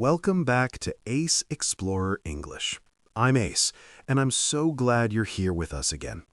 Welcome back to Ace.Explorer.English. I'm Ace, and I'm so glad you're here with us again.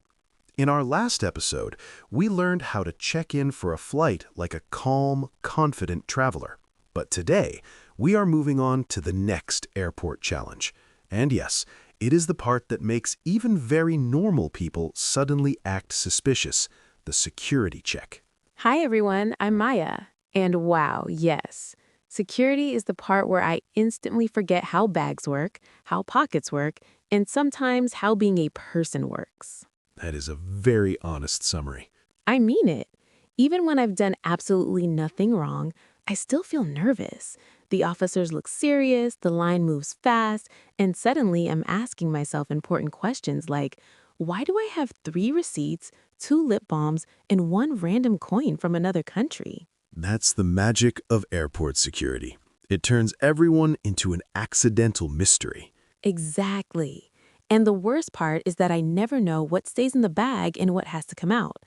In our last episode, we learned how to check in for a flight like a calm, confident traveler. But today, we are moving on to the next airport challenge. And yes, it is the part that makes even very normal people suddenly act suspicious, the security check. Hi everyone, I'm Maya. And wow, yes. Security is the part where I instantly forget how bags work, how pockets work, and sometimes how being a person works. That is a very honest summary. I mean it. Even when I've done absolutely nothing wrong, I still feel nervous. The officers look serious, the line moves fast, and suddenly I'm asking myself important questions like, why do I have 3 receipts, 2 lip balms, and 1 random coin from another country? That's the magic of airport security. It turns everyone into an accidental mystery. Exactly. And the worst part is that I never know what stays in the bag and what has to come out.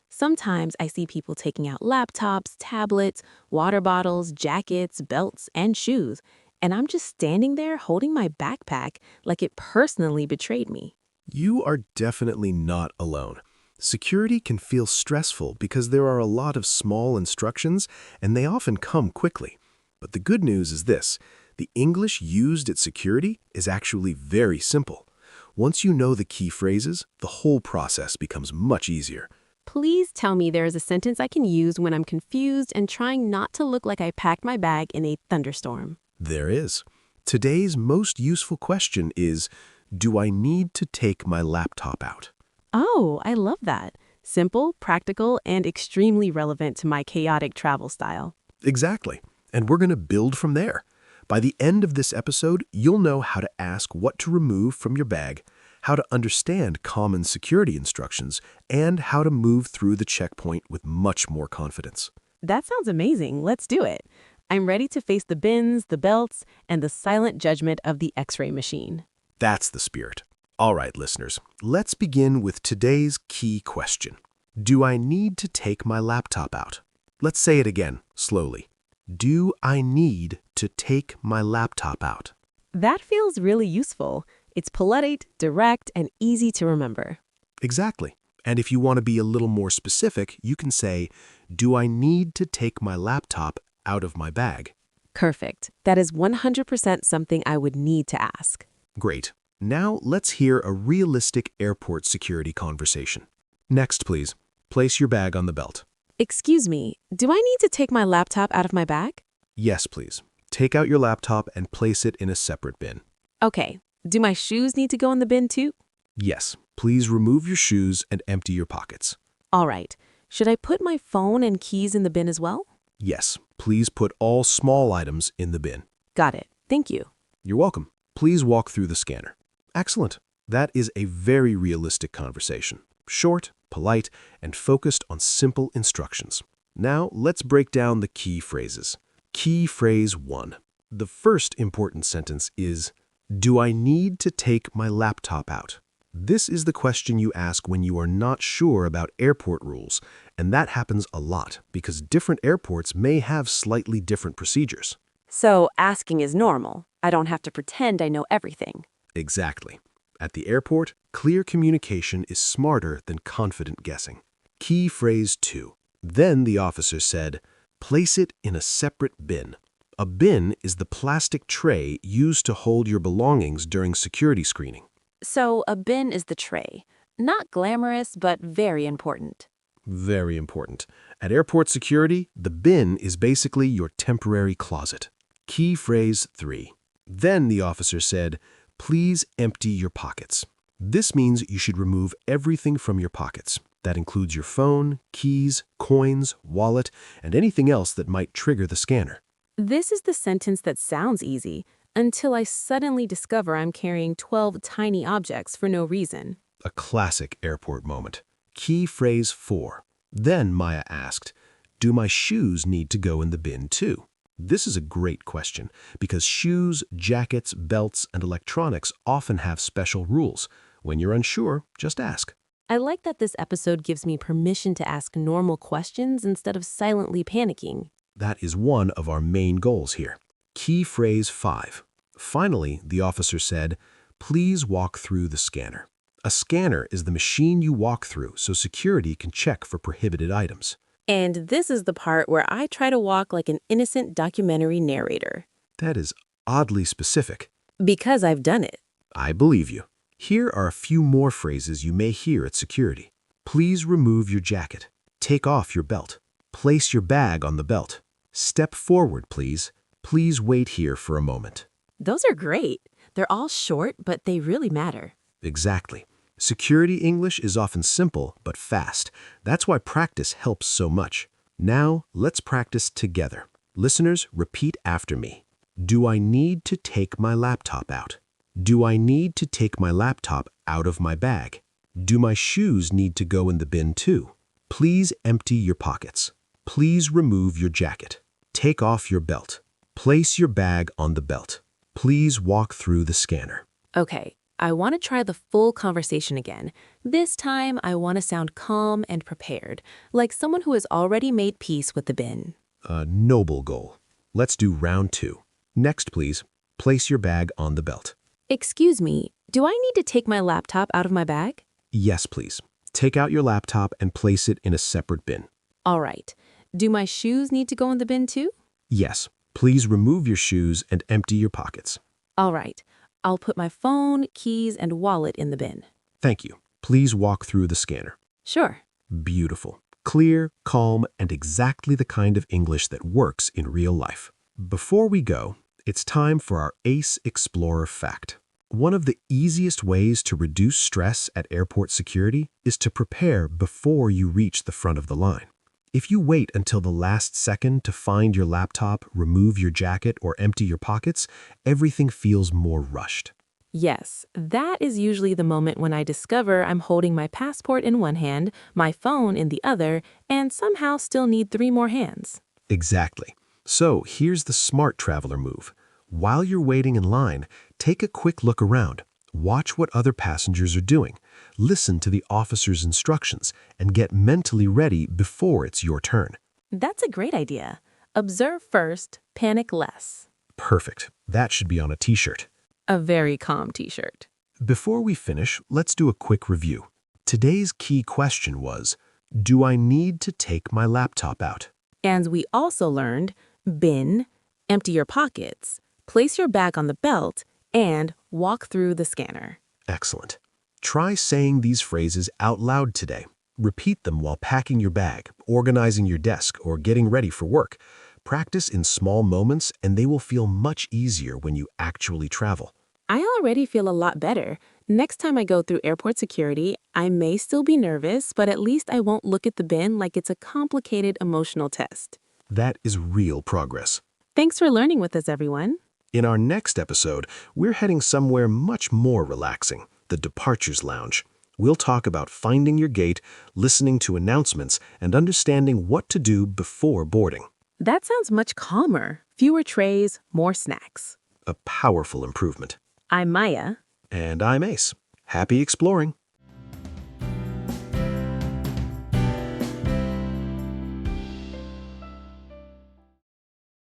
Sometimes I see people taking out laptops, tablets, water bottles, jackets, belts, and shoes, and I'm just standing there holding my backpack like it personally betrayed me. You are definitely not alone. Security can feel stressful because there are a lot of small instructions and they often come quickly. But the good news is this: the English used at security is actually very simple. Once you know the key phrases, the whole process becomes much easier. Please tell me there is a sentence I can use when I'm confused and trying not to look like I packed my bag in a thunderstorm. There is. Today's most useful question is, do I need to take my laptop out? Oh, I love that. Simple, practical, and extremely relevant to my chaotic travel style. Exactly. And we're going to build from there. By the end of this episode, you'll know how to ask what to remove from your bag, how to understand common security instructions, and how to move through the checkpoint with much more confidence. That sounds amazing. Let's do it. I'm ready to face the bins, the belts, and the silent judgment of the X-ray machine. That's the spirit. All right, listeners, let's begin with today's key question. Do I need to take my laptop out? Let's say it again, slowly. Do I need to take my laptop out? That feels really useful. It's polite, direct, and easy to remember. Exactly. And if you want to be a little more specific, you can say, do I need to take my laptop out of my bag? Perfect. That is 100% something I would need to ask. Great. Now let's hear a realistic airport security conversation. Next, please. Place your bag on the belt. Excuse me, do I need to take my laptop out of my bag? Yes, please. Take out your laptop and place it in a separate bin. Okay. Do my shoes need to go in the bin too? Yes. Please remove your shoes and empty your pockets. All right. Should I put my phone and keys in the bin as well? Yes. Please put all small items in the bin. Got it. Thank you. You're welcome. Please walk through the scanner. Excellent. That is a very realistic conversation. Short, polite, and focused on simple instructions. Now, let's break down the key phrases. Key phrase 1. The first important sentence is, do I need to take my laptop out? This is the question you ask when you are not sure about airport rules, and that happens a lot because different airports may have slightly different procedures. So asking is normal. I don't have to pretend I know everything. Exactly. At the airport, clear communication is smarter than confident guessing. Key phrase 2. Then the officer said, place it in a separate bin. A bin is the plastic tray used to hold your belongings during security screening. So a bin is the tray. Not glamorous, but very important. Very important. At airport security, the bin is basically your temporary closet. Key phrase 3. Then the officer said, please empty your pockets. This means you should remove everything from your pockets. That includes your phone, keys, coins, wallet, and anything else that might trigger the scanner. This is the sentence that sounds easy, until I suddenly discover I'm carrying 12 tiny objects for no reason. A classic airport moment. Key phrase 4. Then Maya asked, do my shoes need to go in the bin too? This is a great question because shoes, jackets, belts, and electronics often have special rules. When you're unsure, just ask. I like that this episode gives me permission to ask normal questions instead of silently panicking. That is one of our main goals here. Key phrase 5. Finally, the officer said, "Please walk through the scanner." A scanner is the machine you walk through so security can check for prohibited items. And this is the part where I try to walk like an innocent documentary narrator. That is oddly specific. Because I've done it. I believe you. Here are a few more phrases you may hear at security. Please remove your jacket. Take off your belt. Place your bag on the belt. Step forward, please. Please wait here for a moment. Those are great. They're all short, but they really matter. Exactly. Security English is often simple but fast. That's why practice helps so much. Now, let's practice together. Listeners, repeat after me. Do I need to take my laptop out? Do I need to take my laptop out of my bag? Do my shoes need to go in the bin too? Please empty your pockets. Please remove your jacket. Take off your belt. Place your bag on the belt. Please walk through the scanner. Okay, I want to try the full conversation again. This time, I want to sound calm and prepared, like someone who has already made peace with the bin. A noble goal. Let's do round 2. Next, please. Place your bag on the belt. Excuse me, do I need to take my laptop out of my bag? Yes, please. Take out your laptop and place it in a separate bin. All right. Do my shoes need to go in the bin too? Yes. Please remove your shoes and empty your pockets. All right. I'll put my phone, keys, and wallet in the bin. Thank you. Please walk through the scanner. Sure. Beautiful. Clear, calm, and exactly the kind of English that works in real life. Before we go, it's time for our Ace.Explorer fact. One of the easiest ways to reduce stress at airport security is to prepare before you reach the front of the line. If you wait until the last second to find your laptop, remove your jacket, or empty your pockets, everything feels more rushed. Yes, that is usually the moment when I discover I'm holding my passport in one hand, my phone in the other, and somehow still need 3 more hands. Exactly. So here's the smart traveler move. While you're waiting in line, take a quick look around. Watch what other passengers are doing. Listen to the officer's instructions and get mentally ready before it's your turn. That's a great idea. Observe first, panic less. Perfect. That should be on a t-shirt. A very calm t-shirt. Before we finish, let's do a quick review. Today's key question was, do I need to take my laptop out? And we also learned bin, empty your pockets, place your bag on the belt, and walk through the scanner. Excellent. Try saying these phrases out loud today. Repeat them while packing your bag, organizing your desk, or getting ready for work. Practice in small moments, and they will feel much easier when you actually travel. I already feel a lot better. Next time I go through airport security, I may still be nervous, but at least I won't look at the bin like it's a complicated emotional test. That is real progress. Thanks for learning with us, everyone. In our next episode, we're heading somewhere much more relaxing, the departures lounge. We'll talk about finding your gate, listening to announcements, and understanding what to do before boarding. That sounds much calmer. Fewer trays, more snacks. A powerful improvement. I'm Maya. And I'm Ace. Happy exploring.